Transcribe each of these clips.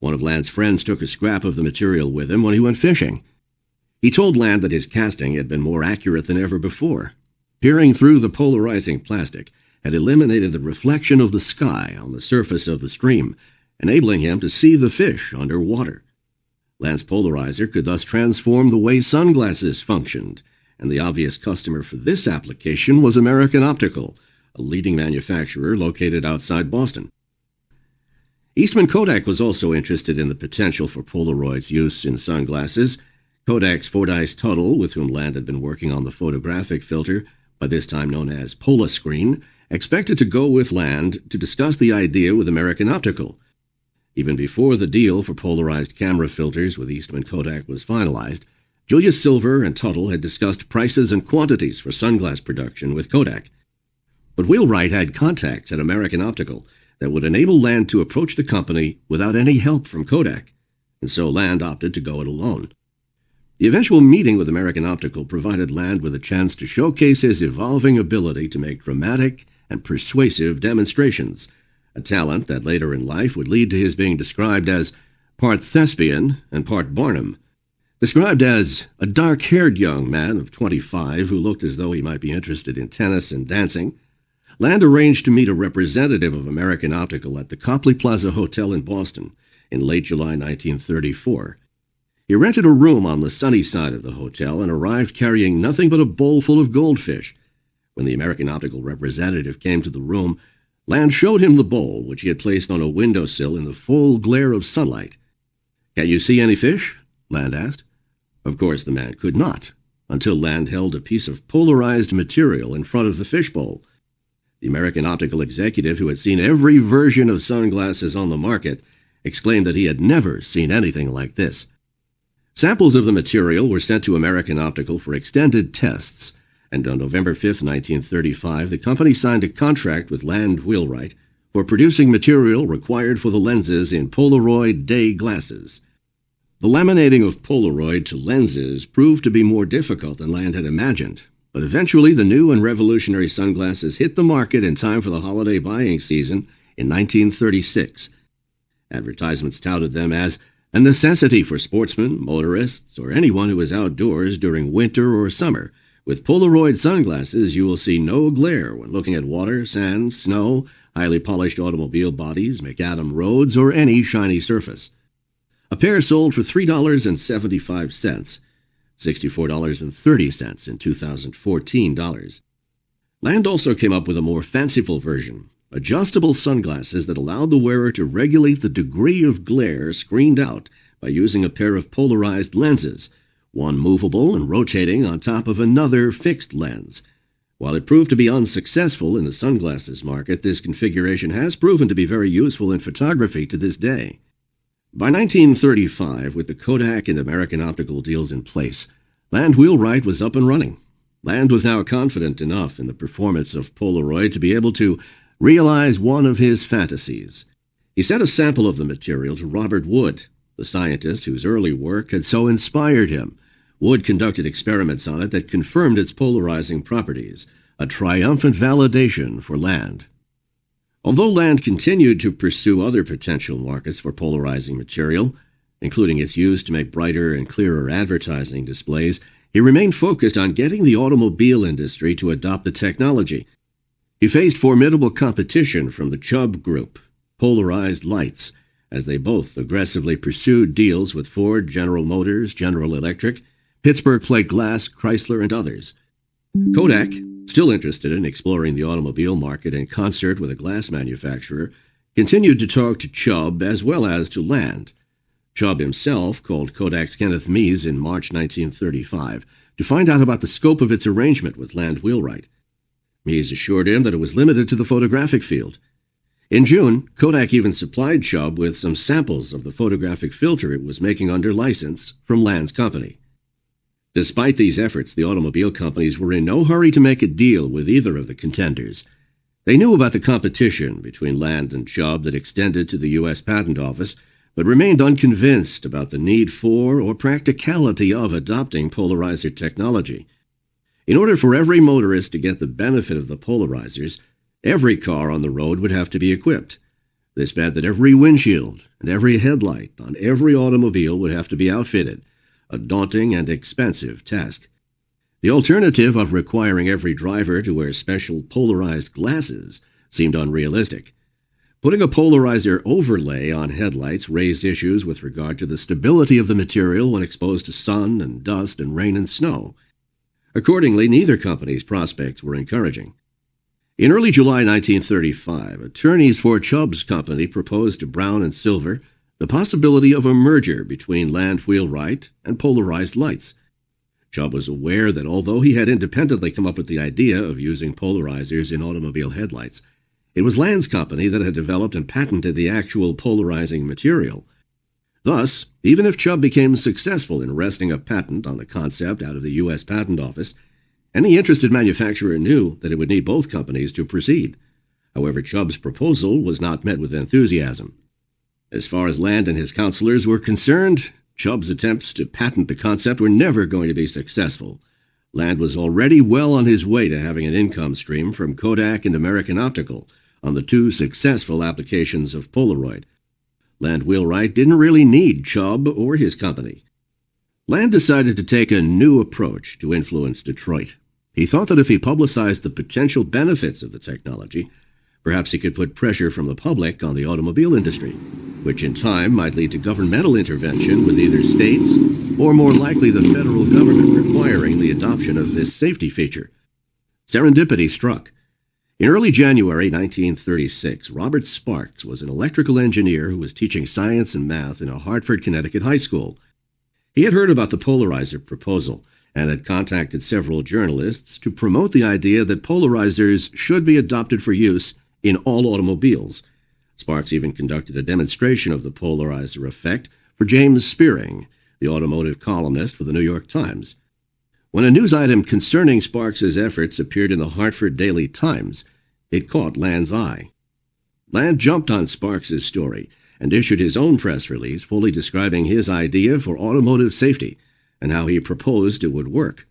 One of Land's friends took a scrap of the material with him when he went fishing. He told Land that his casting had been more accurate than ever before. Peering through the polarizing plastic had eliminated the reflection of the sky on the surface of the stream, enabling him to see the fish underwater. Land's polarizer could thus transform the way sunglasses functioned, and the obvious customer for this application was American Optical, a leading manufacturer located outside Boston. Eastman Kodak was also interested in the potential for Polaroid's use in sunglasses. Kodak's Fordyce Tuttle, with whom Land had been working on the photographic filter, by this time known as Polascreen, expected to go with Land to discuss the idea with American Optical. Even before the deal for polarized camera filters with Eastman Kodak was finalized, Julius Silver and Tuttle had discussed prices and quantities for sunglass production with Kodak. But Wheelwright had contacts at American Optical that would enable Land to approach the company without any help from Kodak, and so Land opted to go it alone. The eventual meeting with American Optical provided Land with a chance to showcase his evolving ability to make dramatic and persuasive demonstrations, a talent that later in life would lead to his being described as part thespian and part Barnum. Described as a dark-haired young man of 25 who looked as though he might be interested in tennis and dancing, Land arranged to meet a representative of American Optical at the Copley Plaza Hotel in Boston in late July 1934. He rented a room on the sunny side of the hotel and arrived carrying nothing but a bowl full of goldfish. When the American Optical representative came to the room, Land showed him the bowl, which he had placed on a windowsill in the full glare of sunlight. "Can you see any fish?" Land asked. Of course, the man could not, until Land held a piece of polarized material in front of the fishbowl. The American Optical executive, who had seen every version of sunglasses on the market, exclaimed that he had never seen anything like this. Samples of the material were sent to American Optical for extended tests, and on November 5, 1935, the company signed a contract with Land Wheelwright for producing material required for the lenses in Polaroid day glasses. The laminating of Polaroid to lenses proved to be more difficult than Land had imagined, but eventually the new and revolutionary sunglasses hit the market in time for the holiday buying season in 1936. Advertisements touted them as a necessity for sportsmen, motorists, or anyone who is outdoors during winter or summer. With Polaroid sunglasses, you will see no glare when looking at water, sand, snow, highly polished automobile bodies, macadam roads, or any shiny surface. A pair sold for $3.75, $64.30 in 2014 dollars. Land also came up with a more fanciful version, adjustable sunglasses that allowed the wearer to regulate the degree of glare screened out by using a pair of polarized lenses, one movable and rotating on top of another fixed lens. While it proved to be unsuccessful in the sunglasses market, this configuration has proven to be very useful in photography to this day. By 1935, with the Kodak and American Optical deals in place, Land Wheelwright was up and running. Land was now confident enough in the performance of Polaroid to be able to realize one of his fantasies. He sent a sample of the material to Robert Wood, the scientist whose early work had so inspired him. Wood conducted experiments on it that confirmed its polarizing properties, a triumphant validation for Land. Although Land continued to pursue other potential markets for polarizing material, including its use to make brighter and clearer advertising displays, he remained focused on getting the automobile industry to adopt the technology. He faced formidable competition from the Chubb Group, Polarized Lights, as they both aggressively pursued deals with Ford, General Motors, General Electric, Pittsburgh Plate Glass, Chrysler, and others. Kodak, still interested in exploring the automobile market in concert with a glass manufacturer, continued to talk to Chubb as well as to Land. Chubb himself called Kodak's Kenneth Mies in March 1935 to find out about the scope of its arrangement with Land Wheelwright. Mies assured him that it was limited to the photographic field. In June, Kodak even supplied Chubb with some samples of the photographic filter it was making under license from Land's company. Despite these efforts, the automobile companies were in no hurry to make a deal with either of the contenders. They knew about the competition between Land and Chubb that extended to the U.S. Patent Office, but remained unconvinced about the need for or practicality of adopting polarizer technology. In order for every motorist to get the benefit of the polarizers, every car on the road would have to be equipped. This meant that every windshield and every headlight on every automobile would have to be outfitted, a daunting and expensive task. The alternative of requiring every driver to wear special polarized glasses seemed unrealistic. Putting a polarizer overlay on headlights raised issues with regard to the stability of the material when exposed to sun and dust and rain and snow. Accordingly, neither company's prospects were encouraging. In early July 1935, attorneys for Chubb's company proposed to Brown and Silver the possibility of a merger between land wheelwright and polarized lights. Chubb was aware that although he had independently come up with the idea of using polarizers in automobile headlights, it was Land's company that had developed and patented the actual polarizing material. Thus, even if Chubb became successful in wresting a patent on the concept out of the U.S. Patent Office, any interested manufacturer knew that it would need both companies to proceed. However, Chubb's proposal was not met with enthusiasm. As far as Land and his counselors were concerned, Chubb's attempts to patent the concept were never going to be successful. Land was already well on his way to having an income stream from Kodak and American Optical on the two successful applications of Polaroid. Land Wheelwright didn't really need Chubb or his company. Land decided to take a new approach to influence Detroit. He thought that if he publicized the potential benefits of the technology, perhaps he could put pressure from the public on the automobile industry, which in time might lead to governmental intervention with either states or more likely the federal government requiring the adoption of this safety feature. Serendipity struck. In early January 1936, Robert Sparks was an electrical engineer who was teaching science and math in a Hartford, Connecticut high school. He had heard about the polarizer proposal and had contacted several journalists to promote the idea that polarizers should be adopted for use in all automobiles. Sparks even conducted a demonstration of the polarizer effect for James Spearing, the automotive columnist for the New York Times. When a news item concerning Sparks's efforts appeared in the Hartford Daily Times, it caught Land's eye. Land jumped on Sparks's story and issued his own press release fully describing his idea for automotive safety and how he proposed it would work.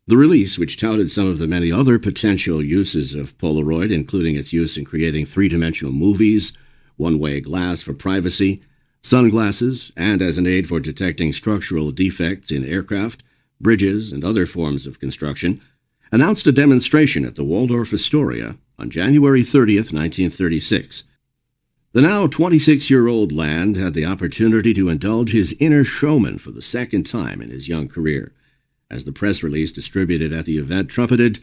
The release, which touted some of the many other potential uses of Polaroid, including its use in creating three-dimensional movies, one-way glass for privacy, sunglasses, and as an aid for detecting structural defects in aircraft, bridges, and other forms of construction, announced a demonstration at the Waldorf Astoria on January 30th, 1936. The now 26-year-old Land had the opportunity to indulge his inner showman for the second time in his young career, as the press release distributed at the event trumpeted,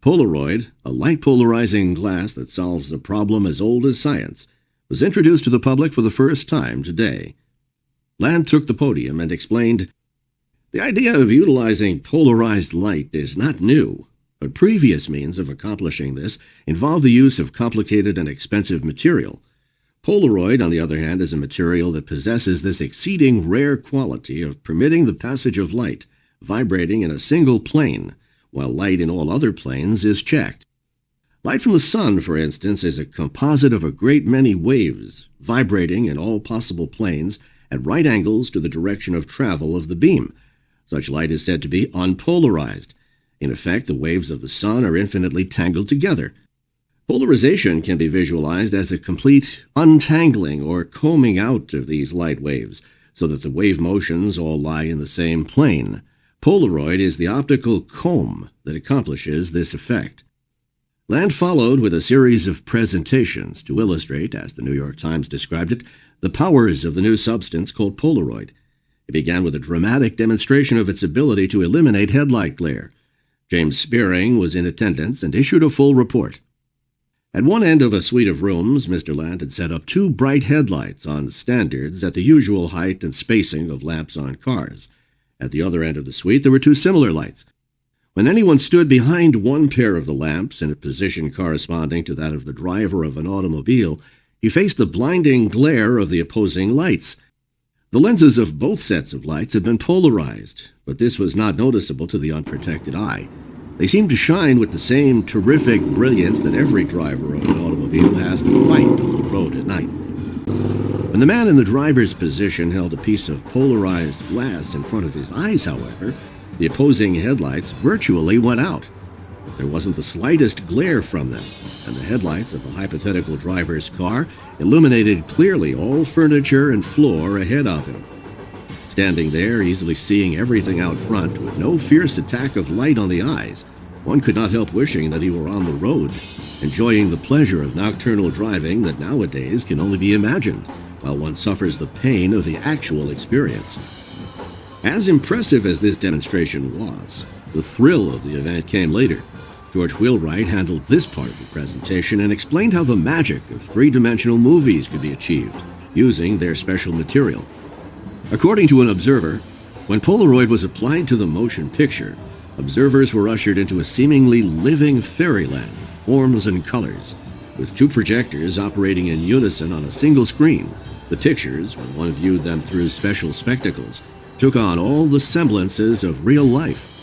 "Polaroid, a light polarizing glass that solves a problem as old as science, was introduced to the public for the first time today." Land took the podium and explained, "The idea of utilizing polarized light is not new, but previous means of accomplishing this involve the use of complicated and expensive material. Polaroid, on the other hand, is a material that possesses this exceeding rare quality of permitting the passage of light, vibrating in a single plane, while light in all other planes is checked. Light from the sun, for instance, is a composite of a great many waves, vibrating in all possible planes at right angles to the direction of travel of the beam. Such light is said to be unpolarized. In effect, the waves of the sun are infinitely tangled together. Polarization can be visualized as a complete untangling or combing out of these light waves, so that the wave motions all lie in the same plane. Polaroid is the optical comb that accomplishes this effect." Land followed with a series of presentations to illustrate, as the New York Times described it, the powers of the new substance called Polaroid. It began with a dramatic demonstration of its ability to eliminate headlight glare. James Spearing was in attendance and issued a full report. At one end of a suite of rooms, Mr. Land had set up two bright headlights on standards at the usual height and spacing of lamps on cars. At the other end of the suite, there were two similar lights. When anyone stood behind one pair of the lamps in a position corresponding to that of the driver of an automobile, he faced the blinding glare of the opposing lights. The lenses of both sets of lights had been polarized, but this was not noticeable to the unprotected eye. They seemed to shine with the same terrific brilliance that every driver of an automobile has to fight on the road at night. When the man in the driver's position held a piece of polarized glass in front of his eyes, however, the opposing headlights virtually went out. There wasn't the slightest glare from them, and the headlights of the hypothetical driver's car illuminated clearly all furniture and floor ahead of him. Standing there, easily seeing everything out front, with no fierce attack of light on the eyes, one could not help wishing that he were on the road, enjoying the pleasure of nocturnal driving that nowadays can only be imagined, while one suffers the pain of the actual experience. As impressive as this demonstration was, the thrill of the event came later. George Wheelwright handled this part of the presentation and explained how the magic of three-dimensional movies could be achieved using their special material. According to an observer, when Polaroid was applied to the motion picture, observers were ushered into a seemingly living fairyland of forms and colors, with two projectors operating in unison on a single screen. The pictures, when one viewed them through special spectacles, took on all the semblances of real life.